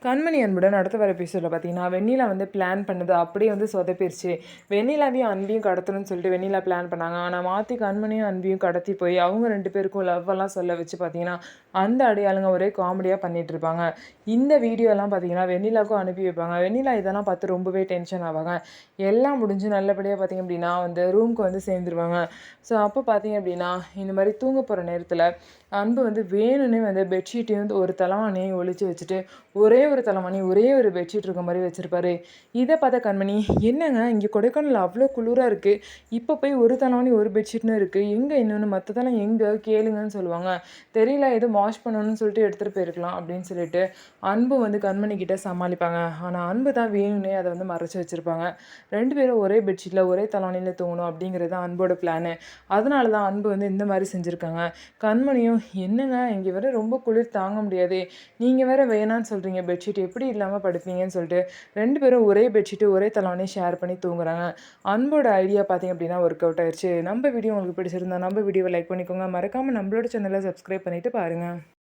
கண்மணி அன்புடன் அடுத்த வர எபிசோடில் பார்த்தீங்கன்னா வெண்ணிலா வந்து பிளான் பண்ணது அப்படியே வந்து சொதப்பிருச்சு. வெண்ணிலாவையும் அன்பையும் கடத்தணும்னு சொல்லிட்டு வெண்ணிலா பிளான் பண்ணாங்க. ஆனால் மாற்றி கண்மணியும் அன்பையும் கடத்தி போய் அவங்க 2 பேருக்கும் லவ்வெல்லாம் சொல்ல வச்சு பார்த்தீங்கன்னா அந்த அடையாளுங்க ஒரே காமெடியாக பண்ணிட்டு இருப்பாங்க. இந்த வீடியோலாம் பார்த்தீங்கன்னா வெண்ணிலாவுக்கும் அனுப்பி வைப்பாங்க. வெண்ணிலா இதெல்லாம் பார்த்து ரொம்பவே டென்ஷன் ஆவாங்க. எல்லாம் முடிஞ்சு நல்லபடியாக பார்த்தீங்க அப்படின்னா வந்து ரூமுக்கு வந்து சேர்ந்துருவாங்க. ஸோ அப்போ பார்த்தீங்க அப்படின்னா இந்த மாதிரி தூங்க போகிற நேரத்தில் அன்பு வந்து வேணும்னே வந்து பெட்ஷீட்டையும் வந்து ஒரு தலைவாணியையும் ஒழிச்சு வச்சுட்டு ஒரே ஒரு தலைவாணி ஒரே ஒரு பெட்ஷீட் இருக்க மாதிரி வச்சுருப்பாரு. இதை பார்த்த கண்மணி, என்னங்க இங்கே கொடைக்கானல் அவ்வளோ குளிராக இருக்குது, இப்போ போய் ஒரு தலைவாணி ஒரு பெட்ஷீட்னு இருக்குது, எங்கே இன்னொன்று மற்றதெல்லாம் எங்கே கேளுங்கன்னு சொல்லுவாங்க. தெரியல, எதுவும் வாஷ் பண்ணணும்னு சொல்லிட்டு எடுத்துகிட்டு போயிருக்கலாம் அப்படின்னு சொல்லிட்டு அன்பு வந்து கண்மணி கிட்ட சமாளிப்பாங்க. ஆனால் அன்பு தான் வேணும்னே அதை வந்து மறைச்சி வச்சுருப்பாங்க. 2 பேரும் ஒரே பெட்ஷீட்டில் ஒரே தலைவாணியில் தூங்கணும் அப்படிங்கிறது தான் அன்போட பிளானு. அதனால தான் அன்பு வந்து இந்த மாதிரி செஞ்சுருக்காங்க. கண்மணியும், என்னங்க இங்கே வர ரொம்ப குளிர் தாங்க முடியாது, நீங்கள் வேற வேணான்னு சொல்கிறீங்க, பெட்ஷீட் எப்படி இல்லாமல் படுப்பீங்கன்னு சொல்லிட்டு 2 பேரும் ஒரே பெட்ஷீட்டு ஒரே தலைவாணி ஷேர் பண்ணி தூங்குறாங்க. அன்போட ஐடியா பார்த்தீங்க அப்படின்னா ஒர்க் அவுட் ஆயிடுச்சு. நம்ம வீடியோ உங்களுக்கு பிடிச்சிருந்தா நம்ம வீடியோவை லைக் பண்ணிக்கோங்க. மறக்காமல் நம்மளோட சேனலை சப்ஸ்கிரைப் பண்ணிவிட்டு பாருங்கள்.